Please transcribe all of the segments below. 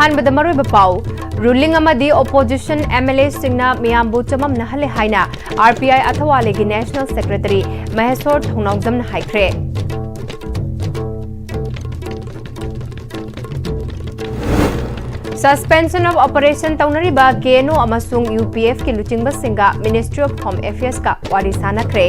अहानबद मरुब पाउ रूलिंग अमदी opposition MLA सिंगना मियामबु चमम नहले हाइना RPI अथवाले की नेशनल सेक्रेटरी महेश्वर थोंगनाउजम हाइख्रे Suspension of operation taunariba KNO amasung UPF ki luchingba singa Ministry of Home Affairs ka wari sanakre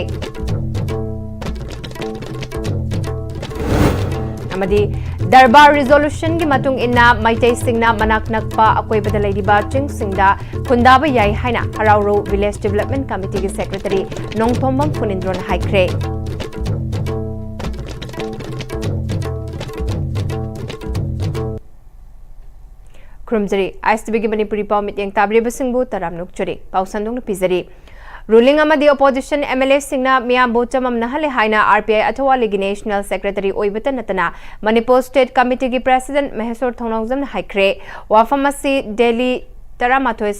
amadi Darbar resolution ki matung inna maitai singna manak nakpa akoi badalai riba ching singda kundaba yai haina Harauro Village Development Committee ki secretary Nongthombam Funindron haikre Krumjari Istv ki Manipuri paw mityang tabri basingbu taramnuk churi pausandong na pizari Ruling amadi opposition MLA singna miyambu chamam nahale haina RPI athawali gi national secretary oibata natana Manipur State Committee ki president Mehesor Thongnawjam haikre wafamasi Delhi Taramathoi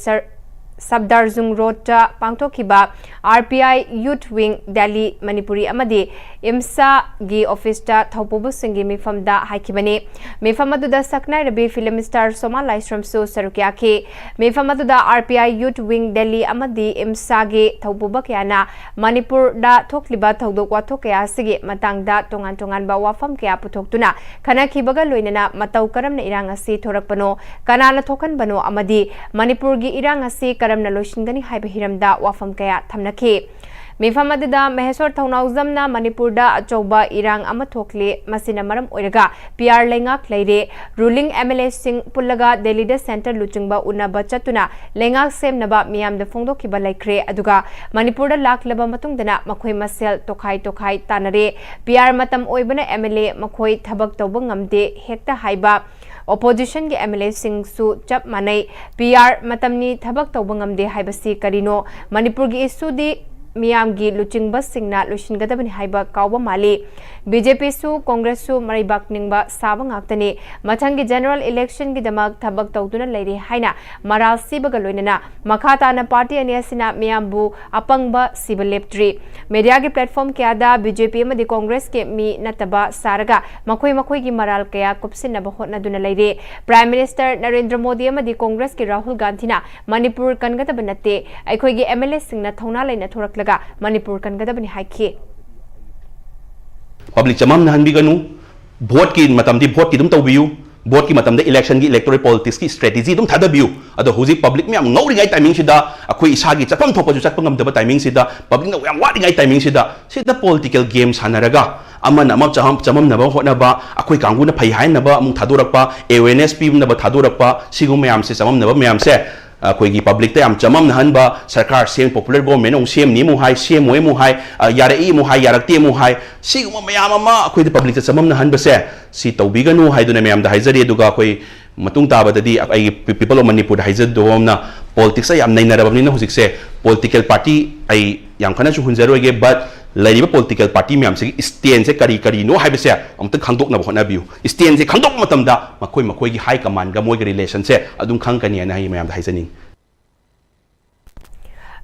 Sabdarzung Road Pangtokhiba RPI Youth Wing Delhi Manipuri amadi IMSA gi office ta thaupubu singi mifam da haikibani mifam aduda saknai rabi film star Soma Laisram su sarukyaki mifam aduda RPI Youth Wing Delhi amadi IMSA gi thaupuba kyana Manipur da thokliba thaudok wathok kya sigi matang da tongan tongan ba wafam kya putoktuna khana khibaga loinana matau karamna irang asi thorakpano kanana thokan bano amadi Manipur gi irang asi karamna loishingani haiba hiramda wafam kya thamnaki Mifam adida Mehesor Thongnawjamna Manipurda achouba irang ama thokle masina maram oiraga PR lengak leire ruling MLA sing pullaga Delhi da center luchingba unaba chatuna lengak semnaba miyamda phongdokhiba laikre aduga Manipurda laklaba matungdana makhoi masel tokhai tanare PR matam oibana MLA makhoi thabak tawba ngamde hekta haiba opposition ki MLA sing su chap manai PR matamni thabak tawba ngamde haibasi karino Manipur gi issue di Miyamgi luchingba singna lushingadabani haiba kawba mali BJP su Congress su maribak ningba saba ngaktani mathangi general election gi damak thabak tawduna leiri haina maral sibaga loinana makhata na party ani asina miyambu apangba siba leptri media gi platform kya da BJP amadi Congress ke mi nataba saraga makhoi gi maral kaya kupsinna ba hotna duna leiri Prime Minister Narendra Modi amadi Congress ke Rahul Gandhi na Manipur kangadaba natte aikhoi gi MLA singna thona leina thorak Manipur kan gadabani haiki Public chamam na hanbiganu vote ki matam di vote ki dum tawbiu vote ki matam da election gi electoral politics ki strategy dum thadabiu ado huji public mi am ngori ngai timing sida akoi isa gi chapam thopa ju chapam ngam da timing sida public na yam wadi ngai timing sida political games hanaraga amana amam chamam na ba hona ba akoi kangu na phai hain na ba amung thadorak pa awareness pi na ba thadorak pa sigum mayam se chamam na ba mayam se कोई public तम चमम नहनबा सरकार same popular government उ same नी मु high same मोय मु high यारे ई मु high यारक्ते मु हाई सिगुम मयाम अमा कोई पब्लिक चमम नहनबसे सी तौबिगनु हाइदुना मयाम दा हाइजरी दुगा कोई मतुंग ताबददी आई पीपल ऑफ मणिपुर हाइजदोमना पॉलिटिक्स याम नैनरबनी न हुजिक से पॉलिटिकल पार्टी आई याम खना सु हुंजरोगे बट लाइव पॉलिटिकल पार्टी मैम से स्टैंड से करी नो है अमत खादों होनाबियू स्टैंड से खादों मखोई की हाई कमान का मोई रिलेशन से खानी ma'am हाइजनी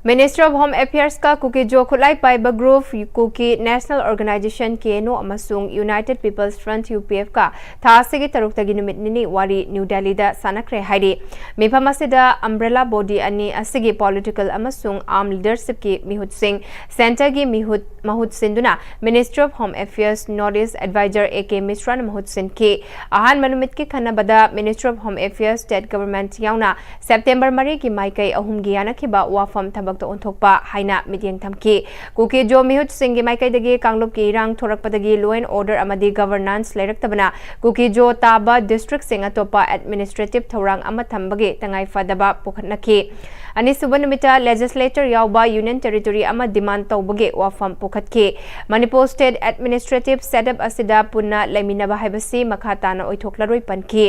Ministry of Home Affairs ka kuki jo khulai paiba group kuki National Organization KNO amasung United People's Front UPF ka thasigi taruk numit nini wari New Delhi da sanakre hairi miphamasida umbrella body ani asigi political amasung armed leadership ki mihut singh center gi mahut sinduna Ministry of Home Affairs Notice Advisor AK Mishra mahut sin ki ahan manumit ki khana bada Ministry of Home Affairs State Government yauna September mari ki maikai ahum gi yana ki ba wafam thabak to onthokpa haina mityang thamki kuki jo mihut singi maikai dagi kanglop ki rang thorak padagi law and order amadi governance leiraktabana kuki jo taba district sing atopa administrative thorang ama thambagi tangai fadaba pukhatnaki ani subanumita legislature yauba union territory ama demand tawbagi wafam pukhatki Manipur State Administrative Setup asida punna laiminaba haibasi makhatana oithoklaroi panki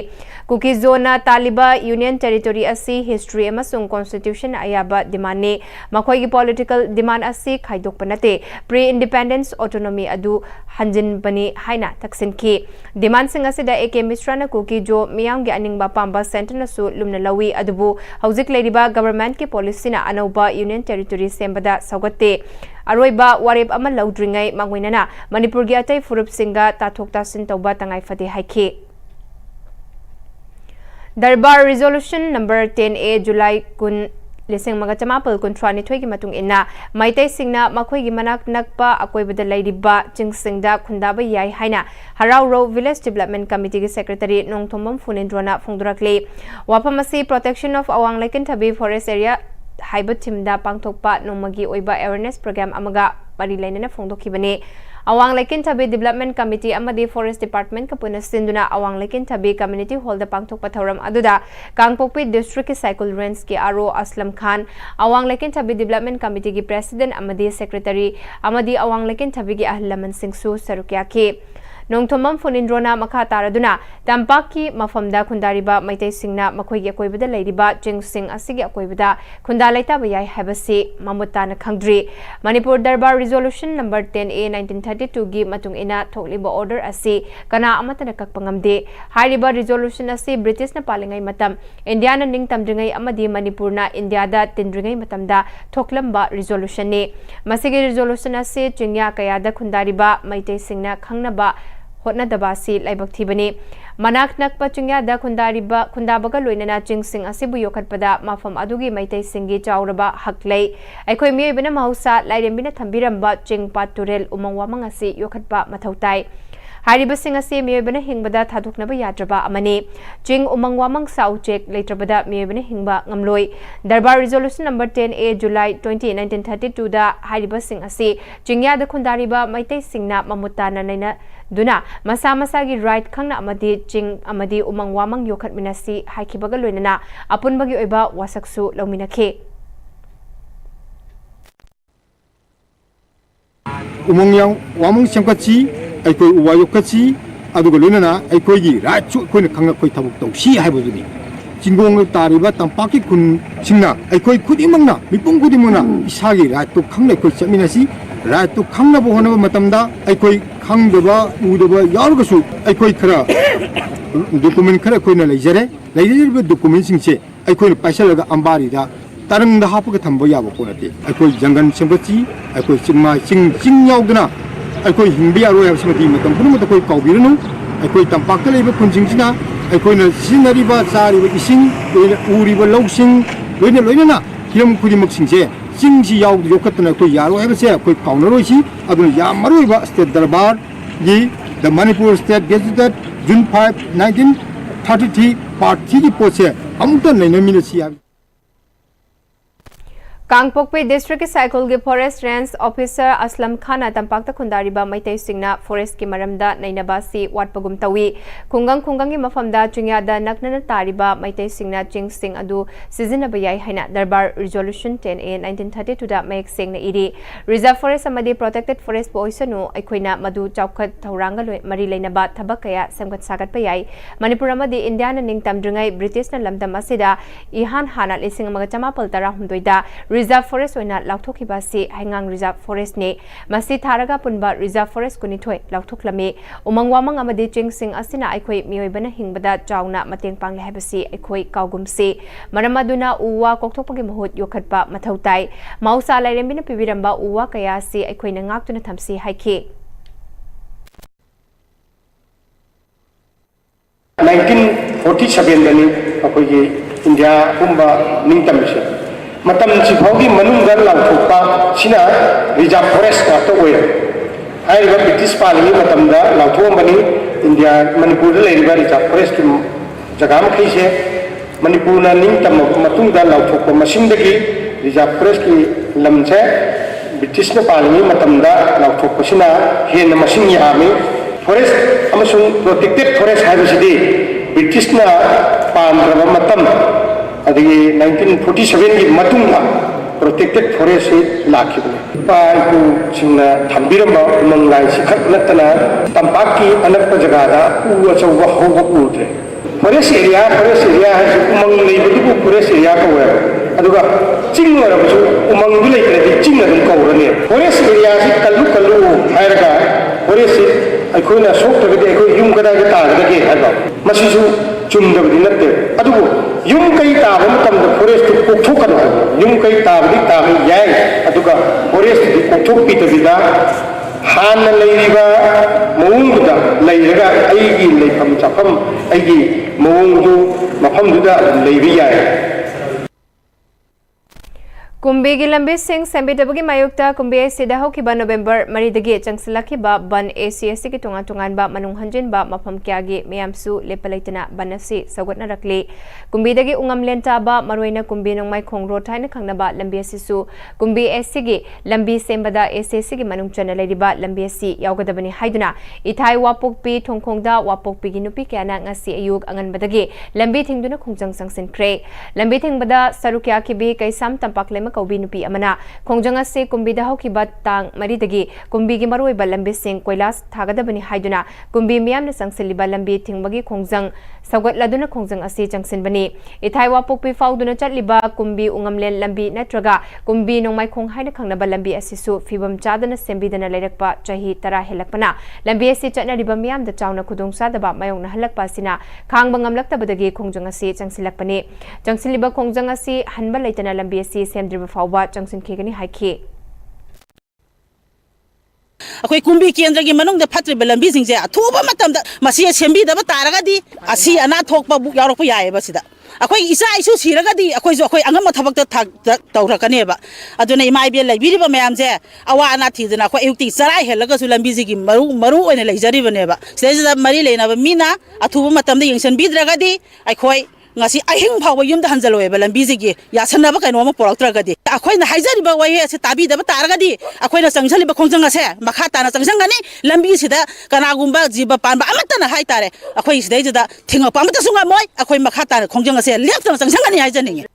kuki zona taliba union territory asi history amasung constitution ayaba demand ne makhoi gi political demand asi khaidok panate pre independence autonomy adu hanjin bani haina taksin ki demand sing asida AK Mishra na kuki jo miyam gi aningba pamba center na su lumna lawi adubu hauzik leiriba government ki policy na anauba union territory sembada saugate aroiba warep ama laudringai mangoinana Manipur gi atai furup singa tathok tasin tauba tangai fade haiki Darbar Resolution number 10A July kun lising mga chamapal kuntrani thoy gi matung inna maitai singna makhoi gi manak nakpa akoi bada lairiba chingsingda khundaba yai haina harau ro village development committee gi secretary nongthomam funendrona phongdurakle wapamasi protection of awang laikin thabi forest area haiba timda pangthokpa nongmagi oiba awareness program amaga pari lainana phongdokhibane Awang Laikin Tabi Development Committee amadi Forest Department kapuna sinduna Awang Laikin Tabi Community Hall da pangthokpa thoram aduda Kangpokpi District Cycle Range ki Aro Aslam Khan Awang Laikin Tabi Development Committee ki President amadi Secretary amadi Awang Laikin Tabi ki Ahlaman Singsu sarukya ki Nongthomam Funindrona makha taraduna Tampaki mafamda khundariba maitai singna makhoi gi akoibada leiriba chingsing asigi akoibada khunda laita bayai habasi mamutana khangdri Manipur Darbar Resolution number 10A 1932 gi matung ina thokliba order asi kana amatana kakpangamde hairiba resolution asi British na palingai matam India na ningtamdringai amadi Manipur na India da tindringai matamda thoklamba resolution ne masigi resolution asi chingya kayada khundariba maitai singna khangnaba hotna dabasi laibak thibani manak nakpa chungya da khundabaga loinana chingsing asibu yokhatpada mafam adugi maitai singi chawraba haklei aikhoi miebena mahausa lairembina thambiramba chingpa turel umangwamang asi yokhatpa mathautai Hariba Singasi Miebena Hingbada Taduknaba Yadraba Amani Ching Umangwamang Sauchek Latrabada Miebena Hingba Ngamloi Darbar Resolution number 10A July 20 1932 da Hariba Singasi Chingya da Kundariba Maitei Singna Mamutana Naina Duna Masa Masagi right Kangna Amadi Ching Amadi Umangwamang Yokhat Minasi Haikibaga Loinana Apunbagi Oiba Wasaksu Lauminake Umang Wamang Shamkachi aikoi uwa yokkachi aduga loinana aikoi gi rachu koina khanga koi thabuk tausi haibuduni jingong tariba tampaki kun singna aikoi khudimangna mipung khudimangna isagi ratu khangna koi chaminasi ratu khangna bo honaba matamda aikoi khangdaba udaba yargasu aikoi khara document khara koina leijare leijare document singche aikoi paisalaga ambari da tarang da hapuga thambo yabo konate aikoi jangan sembachi aikoi chingma ching yaudna aikoi hingbi aro ya samati matam punumata koi kaubiranu aikoi tampakta leiba khunjingchina aikoina sinariba chariba ising loina uriba lausing loina hiram khudimok singse singsi yaw yokatna koi yaro habase koi kaunaroi aduna yam maroiba state darbar gi the Manipur state gazetted June 5 1933 part 3 ki poche amta nainamina si Kangpokpi District Cycle ge Forest Range Officer Aslam Khan tampakta khundariba maitai singna forest ki maramda nainabasi watpagum tawi khungang gi mafamda chungya da naknana tariba maitai singna chingsing adu sizina bayai haina Darbar Resolution 10A 1932 da mek singna iri reserve forest amadi protected forest poisanu aikoina madu chawkhat thoranga mari leinaba thabak kaya semgat sagat bayai Manipur amadi India na ningtamdringai British na lamdam asida ihan hana lesing amaga chamapal tara hundoida Reserve Forest oina lauthokiba si Hangang Reserve Forest ne masi tharaga punba Reserve Forest kunithoi lauthoklame umangwamang amadi chingsing asina aikoi mioibana hingbada chauna mateng pangle habasi aikoi kaugumsi maramaduna uwa kokthokpagi mahut yokhatpa mathautai mausa lairembina pibiramba uwa kaya si aikoina ngaktuna thamsi haiki 1947 dani akoigi India umba ningtamse matam chifaugi manungga lauthokpa sina reserve forest ka to oil haiba British palimi matamda lauthomani India Manipur da leiriba reserve forest ki jaga ma khaise Manipur na ningtam matungda lauthokpa masingdagi reserve forest ki lamche British na palimi matamda lauthokpa sina hen masing yami forest amasung protected forest haibasidi British na pandraba matam adigi 1947 ki matungla protected forest lakhibne paiku singna thambiramba mangai sikhat natana tampaki anakpa jagada u achawwa hoba utre forest area hasu umang leibudu forest area ka wa aduga chingara busu umang du leikredi chingna dum kawrane forest area si kallu hairaga forest aikoina soktagadi aikoi yum kada ga tagdage haiba masisu chumdabdi natte adugo yum kai taaba matamda forest kokthokana yum kai taabdi taabi yai aduga forest di kokthokpi tabida ꯍꯥꯟꯅ ꯂꯩꯔꯤꯕ ꯃꯑꯣꯡꯗꯨꯗ ꯂꯩꯔꯒ ꯑꯩꯒꯤ ꯂꯩꯐꯝ ꯆꯥꯐꯝ ꯑꯩꯒꯤ ꯃꯑꯣꯡꯗꯨ ꯃꯐꯝꯗꯨꯗ ꯂꯩꯕ ꯌꯥꯏ ꯀꯨꯝꯕꯤꯒꯤ ꯂꯝꯕꯤꯁꯤꯡ ꯁꯦꯝꯕꯤꯗꯕꯒꯤ ꯃꯥꯌꯣꯛꯇ ꯀꯨꯝꯕꯤ ꯑꯁꯤꯗ ꯍꯧꯈꯤꯕ ꯅꯣꯕꯦꯝꯕꯔ 4ꯗꯒꯤ ꯆꯪꯁꯤꯜꯂꯛꯈꯤꯕ ꯕꯟ ꯑꯁꯤꯒꯤ ꯇꯣꯉꯥꯟꯕ ꯃꯅꯨꯡ ꯍꯟꯖꯤꯟꯕ ꯃꯐꯝ ꯀꯌꯥꯒꯤ ꯃꯤꯌꯥꯝꯁꯨ ꯂꯦꯞꯄ ꯂꯩꯇꯅ ꯕꯟ ꯑꯁꯤ ꯁꯧꯒꯠꯅꯔꯛꯂꯤ ꯀꯨꯝꯕꯤꯗꯒꯤ ꯎꯉꯝꯂꯦꯟ ꯇꯥꯕ ꯃꯔꯨꯑꯣꯏꯅ ꯀꯨꯝꯕꯤ ꯅꯣꯡꯃꯥꯏꯈꯣꯡ ꯔꯣꯗ ꯍꯥꯏꯅ ꯈꯪꯅꯕ ꯂꯝꯕꯤ ꯑꯁꯤꯁꯨ ꯀꯨꯝꯕꯤ ꯑꯁꯤꯒꯤ ꯂꯝꯕꯤ ꯁꯦꯝꯕꯗ ꯑꯁꯤꯒꯤ ꯃꯅꯨꯡ ꯆꯟꯅ ꯂꯩꯔꯤꯕ ꯂꯝꯕꯤ ꯑꯁꯤ ꯌꯥꯎꯒꯗꯕꯅꯤ ꯍꯥꯏꯗꯨꯅ ꯏꯊꯥꯏ ꯋꯥꯄꯣꯛꯄꯤ ꯊꯣꯡꯈꯣꯡꯗ ꯋꯥꯄꯣꯛꯄꯤꯒꯤ ꯅꯨꯄꯤ ꯀꯌꯥꯅ ꯉꯁꯤ ꯑꯌꯨꯛ ꯑꯉꯟꯕꯗꯒꯤ ꯂꯝꯕꯤ ꯊꯤꯡꯗꯨꯅ ꯈꯣꯡꯖꯪ ꯆꯪꯁꯤꯟꯈ꯭ꯔꯦ ꯂꯝꯕꯤ ꯊꯤꯡꯕꯗ ꯁꯔꯨꯛ ꯌꯥꯈꯤꯕꯤ ꯀꯩꯁꯥꯝ ꯇꯝꯄꯥꯛꯂꯩꯃ ꯀꯧꯕꯤ ꯅꯨꯄꯤ ꯑꯃꯅ ꯈꯣꯡꯖꯪ ꯑꯁꯤ ꯀꯨꯝꯕꯤꯗ ꯍꯧꯈꯤꯕ ꯇꯥꯡ 4ꯗꯒꯤ ꯀꯨꯝꯕꯤꯒꯤ ꯃꯔꯨꯑꯣꯏꯕ ꯂꯝꯕꯤꯁꯤꯡ ꯀꯣꯏꯂꯥꯁ ꯊꯥꯒꯗꯕꯅꯤ ꯍꯥꯏꯗꯨꯅ ꯀꯨꯝꯕꯤ ꯃꯤꯌꯥꯝꯅ ꯆꯪꯁꯤꯜꯂꯤꯕ ꯂꯝꯕꯤ ꯊꯤꯡꯕꯒꯤ ꯈꯣꯡꯖꯪ ꯁꯧꯒꯠꯂꯗꯨꯅ ꯈꯣꯡꯖꯪ ꯑꯁꯤ ꯆꯪꯁꯤꯟꯕꯅꯤ ꯏꯊꯥꯏ ꯋꯥꯄꯣꯛꯄꯤ ꯐꯥꯎꯗꯨꯅ ꯆꯠꯂꯤꯕ ꯀꯨꯝꯕꯤ ꯎꯉꯝꯂꯦꯟ ꯂꯝꯕꯤ ꯅꯠꯇ꯭ꯔꯒ ꯀꯨꯝꯕꯤ ꯅꯣꯡꯃꯥꯏꯈꯣꯡ ꯍꯥꯏꯅ ꯈꯪꯅꯕ ꯂꯝꯕꯤ ꯑꯁꯤꯁꯨ ꯐꯤꯕꯝ ꯆꯥꯗꯅ ꯁꯦꯝꯕꯤꯗꯅ ꯂꯩꯔꯛꯄ ꯆꯍꯤ 10 ꯍꯦꯜꯂꯛꯄꯅ ꯂꯝꯕꯤ ꯑꯁꯤ ꯆꯠꯅꯔꯤꯕ ꯃꯤꯌꯥꯝꯗ ꯆꯥꯎꯅ ꯈꯨꯗꯣꯡꯆꯥꯗꯕ ꯃꯥꯌꯣꯛꯅꯍꯜꯂꯛꯄ ꯑꯁꯤꯅ ꯈꯥꯡꯕ ꯉꯝꯂꯛꯇꯕꯗꯒꯤ ꯈꯣꯡꯖꯪ ꯑꯁꯤ ꯆꯪꯁꯤꯜꯂꯛꯄꯅꯤ ꯆꯪꯁꯤꯜꯂꯤꯕ ꯈꯣꯡꯖꯪ ꯑꯁꯤ ꯍꯟꯕ ꯂꯩꯇꯅ ꯂꯝꯕꯤ ꯑꯁꯤ ꯁꯦꯝꯗ꯭ꯔꯤꯕ ꯐꯥꯎꯕ ꯆꯪꯁꯤꯟꯈꯤꯒꯅꯤ ꯍꯥꯏꯈꯤ ꯑꯩꯈꯣꯏ ꯀꯨꯝꯕꯤ ꯀꯦꯟꯗ꯭ꯔꯒꯤ ꯃꯅꯨꯡꯗ ꯐꯠꯇ꯭ꯔꯤꯕ ꯂꯝꯕꯤꯁꯤꯡꯁꯦ ꯑꯊꯨꯕ ꯃꯇꯝꯗ ꯃꯁꯤ ꯁꯦꯝꯕꯤꯗꯕ ꯇꯥꯔꯒꯗꯤ ꯑꯁꯤ ꯑꯅꯥ ꯊꯣꯛꯄ ꯌꯥꯎꯔꯛꯄ ꯌꯥꯏꯑꯕ ꯁꯤꯗ ꯑꯩꯈꯣꯏ ꯏꯆꯥ ꯏꯁꯨ ꯁꯤꯔꯒꯗꯤ ꯑꯩꯈꯣꯏ ꯑꯉꯝꯕ ꯊꯕꯛꯇ ꯇꯧꯔꯛꯀꯅꯦꯕ ꯑꯗꯨꯅ ꯏꯃꯥ ꯏꯕꯦꯜ ꯂꯩꯕꯤꯔꯤꯕ ꯃꯌꯥꯝꯁꯦ ꯑꯋꯥ ꯑꯅꯥ ꯊꯤꯗꯅ ꯑꯩꯈꯣꯏ ꯑꯌꯨꯛꯇꯤ ꯆꯔꯥ ꯍꯦꯜꯂꯒꯁꯨ ꯂꯝꯕꯤꯁꯤꯒꯤ ꯃꯔꯨ ꯑꯣꯏꯅ ꯂꯩꯖꯔꯤꯕꯅꯦꯕ ꯁꯤꯗꯩꯁꯤꯗ ꯃꯔꯤ ꯂꯩꯅꯕ ꯃꯤꯅ ꯑꯊꯨꯕ ꯃꯇꯝꯗ ꯌꯦꯡꯁꯤꯟꯕꯤꯗ꯭ꯔꯒꯗꯤ ꯑꯩꯈꯣꯏ ngasi ahing phawa yumda hanjaloeba lambi jigi yasanaba kaino ma poraktragadi akhoi na haijariba waye ase tabi daba taragadi akhoi na changsaliba khongjang ase makha tana changsangani lambi sida kanagumba jiba panba amata na haitare akhoi sidai jida thinga pamata sunga moi akhoi makha tana khongjang ase lepta changsangani haijani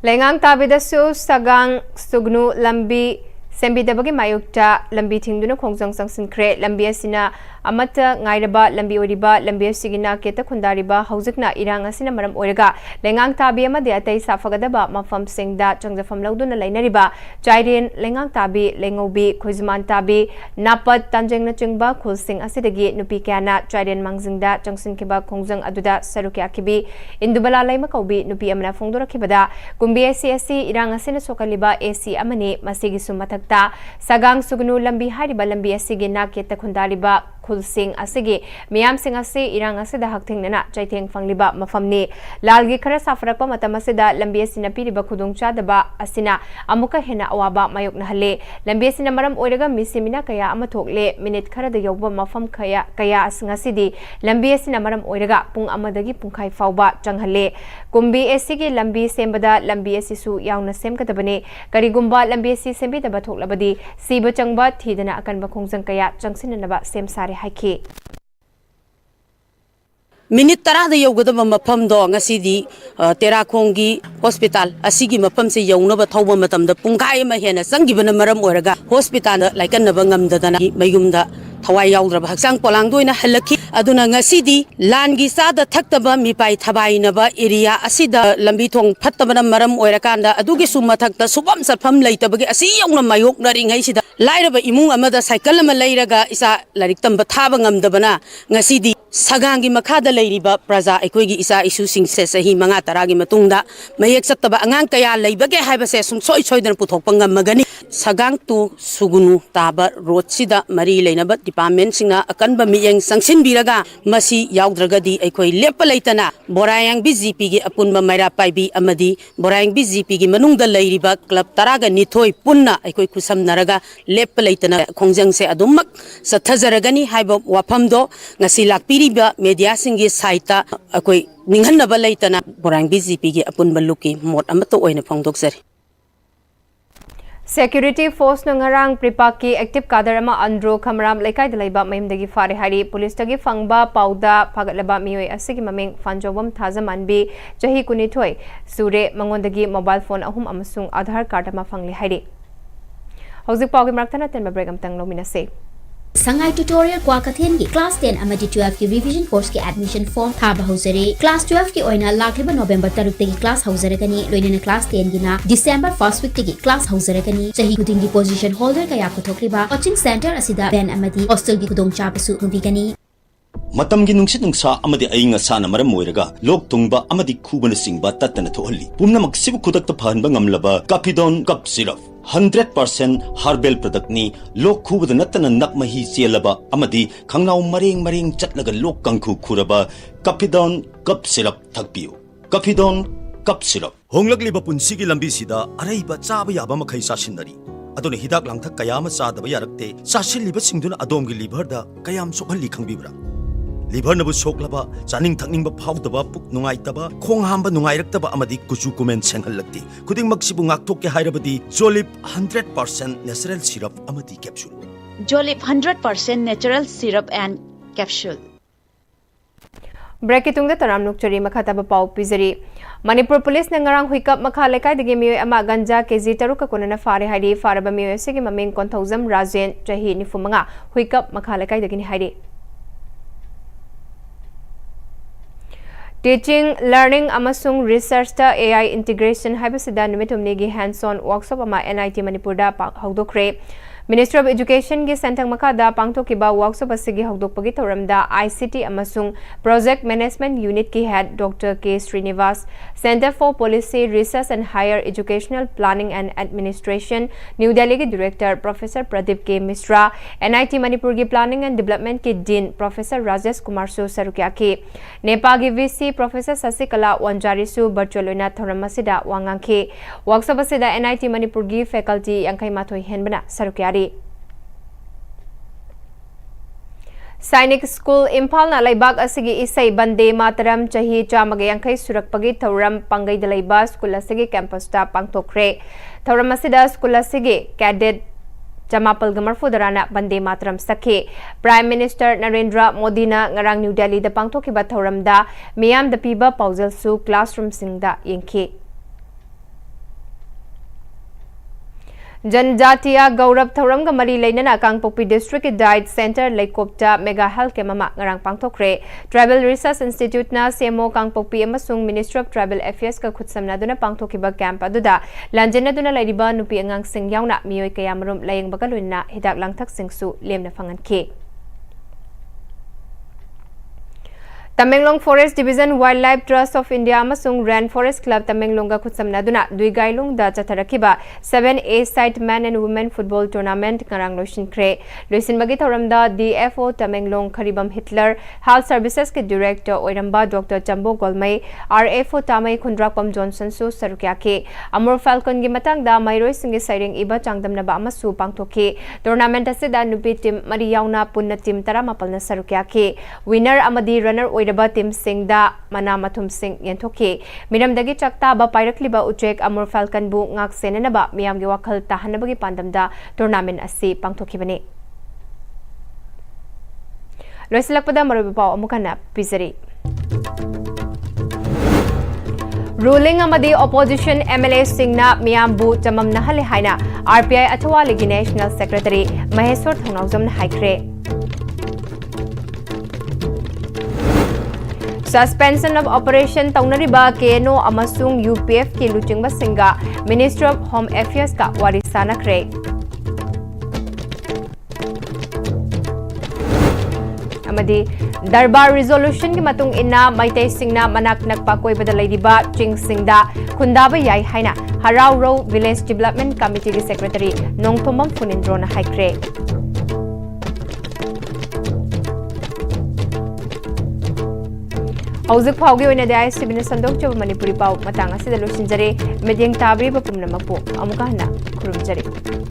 lengang tabida su sagang sugnu lambi sembidabagi mayukta lambi thingduna khongjang changsinkhre lambi asina amata ngairaba lambi oriba lambi asigina keta khundariba haujikna irang asina maram oiraga lengang tabi amade atai safagadaba mafam singda changjafam lauduna lainariba chairien lengang tabi lengobi khujman tabi napat tanjengna chingba khulsing asidagi nupi kana chairien mangjingda changsinkiba khongjang aduda sarukya kibi indubala laima kaubi nupi amna phongdora kibada kumbi asi irang asina sokaliba ac amani masigi sumathakta sagang sugnu lambi hariba lambi asigi naketa khundariba khulsing asigi miyam sing ase irang asida hakthengna chaitheng fangliba mafamni lalgi khara safarakpa matam asida lambi asina piriba khudung chadaba asina amuka hena awaba mayokna hale lambi asina maram oiraga misimina kaya ama thokle minute khara da yawba mafam kaya asingasidi lambi asina maram oiraga pung amadagi pungkhai fawba changhale kumbi asigi lambi sembada lambi asisu yauna semkadabane karigumba lambi asi sembidaba thoklabadi siba changba thidana akanba khongjang kaya changsinanaba semsare haiki minute tarada yogada mafam do ngasidi terakhongi hospital asigi mafam se yaunaba thawba matamda pungkai ma hena sanggibana maram oraga hospital laikan naba ngamdadana mayumda thawai yaudra haksang polangdoina halaki aduna ngasidi langi sada thaktaba mipai thabainaba area asida lambi thong phattabana maram oirakanda adugi sumathakta subam sarpham leitabagi asi yauna mayok naringai sida lairaba imung amada cycle ama leiraga isa larik tamba thaba ngamdabana ngasidi sagangi makhada leiriba praja aikoigi isa isu singse sahi manga taragi matungda mayek sattaba angang kaya leibage haibase sungsoi soidan puthokpa ngamagani sagang tu sugunu taba road sida mari leinaba department singa akanba miyeng sangsin biraga masi yauddragadi aikoi lepa leitana borayang BJP gi apunba maira paibi amadi borayang BJP gi manungda leiriba club taraga nithoi punna aikoi kusam naraga lepa leitana khongjang se adumak sathazaragani haiba wafamdo ngasi lakpiriba media singi saita akoi ninghanaba leitana borayang BJP gi apunba luki mot amato oina phongdoksari Security Force ngarang pripaki active kader ama andro khamram lekai dalaiba mayimdagi fare hari police tagi fangba pauda phagalaba mioi asigi mameng fanjobam thajamanbi chahi kunithoi sure mangondagi mobile phone ahum amasung aadhar card ama fangli hari hauzik pawgi marktana ten break amtang lominase Sangai tutorial kwa kathen gi class 10 amadi 12 ki revision course ki admission form thaba hosere class 12 ki oina lakliba November 3 tagi class hosere kani loinena class 10 gina December 1st week tagi class hosere kani chahi kuding gi position holder kaya puthokliba coaching center asida ben amadi hostel gi kudong chapasu nubigani Matamgi nungsit nungsa amadi ainga sana maram moiraga lok tungba amadi khubana singba tatana thohalli pumna maksibu kudak ta phanba ngamlaba Capidon cup syrup 100% herbal product ni lok khubada natana nakmahi chelaba amadi khangnaw mareng chatlaga lok kangkhu khuraba Capidon cup syrup thakpiu Capidon cup syrup honglakliba punsigi lambi sida araiba chaba yaba makhai sasinari adone hidak langthak kayama chadaba yarakte sasilliba singduna adomgi liver da kayam sokhalli khangbibra liver nabu soklaba chaning thakning ba phawdaba puk nungai taba khong hamba nungai raktaba amadi kuchu kumen senghallakti khuding maksibu ngakthok ke hairabadi Jolip 100% natural syrup amadi capsule Jolip 100% natural syrup and capsule Break itungda taram nukchari makhata ba pau pizari Manipur police na ngarang huikap makha lekai digi miyoy ama ganja kg taruka kunana fare haidi faraba miyoy sige maming konthozam rajen chahi nifumanga huikap makha lekai digi ni haidi Teaching, learning amasung research ta AI integration haibasida numitumnigi hands-on workshop ama NIT Manipur da hawdokre Ministry of Education gi sentang makada pangthokiba workshop asigi hawdokpagi thoramda ICT amasung Project Management Unit ki head Dr. K. Srinivas, Center for Policy Research and Higher Educational Planning and Administration, New Delhi ki Director Professor Pradeep K. Misra, NIT Manipur gi Planning and Development ki Dean Professor Rajesh Kumar Su Sarukia ki, Nepal gi VC Professor Sasikala Wanjari Su virtual oina thoramasida wangang ki, workshop asida NIT Manipur gi faculty yangkai mathoi henbana Sarukia Sainik School Impal na laibag asigi isay bande mataram chahi chamage yangkai surakpagi thoram pangai dalaiba school asigi campus ta pangtokre thoram asida school asigi cadet Jamapal Gamarfu darana bande mataram sakhe Prime Minister Narendra Modi na ngarang New Delhi da pangthokiba thoram da miyam da piba pausal su classroom singda yengki Janjatiya Gaurav Thoram Gamari Lainana Kangpopi District Diet Center Laikopta Mega Health Kemama Ngarang Pangtokre Tribal Research Institute na CMO Kangpopi amasung Ministry of Tribal Affairs ka khutsamna duna pangthokiba camp aduda lanjena duna lairiba nupi angang sing yauna miyoy kayamarum layeng bagalunna hidak langthak singsu lemna fanganke Tamenglong Forest Division Wildlife Trust of India amasung Rainforest Club Tamenglong ga khutsamna duna duigailung da chatharakiba 7A side men and women football tournament ngarang loisinkhre loisinbagi thoramda DFO Tamenglong Kharibam Hitler Health Services ke director oiramba Dr. Chambo Golmai RFO Tamai Khundrakpam Johnson su sarukya ke Amur Falcon gi matangda mairoi singi sairing iba changdamna ba amasu pangthoki tournament asida nupi team mari yauna punna team 18 na sarukya ke winner amadi runner Oiraba Tim Singh da Manamathum Singh Yentoki Miramdagi Chakta ba Pairakliba Uchek Amur Falcon bu ngak senanaba miyamgi wakhal tahanabagi pandamda tournament asi pangthokibani Loisilakpada marubipaw amukana pisari Ruling amadi opposition MLA Singna miyambu jamam nahali haina RPI Athwa Ligi National Secretary Maheshwar Thongnawjam na haikre Suspension of Operation Taunariba KNO amasung UPF ki luchingba singa Ministry of Home Affairs ka warisana kre Amadi Darbar resolution ki matung inna Maitai Singna manak nagpakoy badalay diba Ching Singda Kundaba yai haina Harau Row Village Development Committee ki Secretary Nongthomam Funindro na haikre Hauzik Paugi oina de ISTV na sandok chaba Manipuri pau matang asida losinjare medyang tabri ba pumnamagpo amukahna kurumjare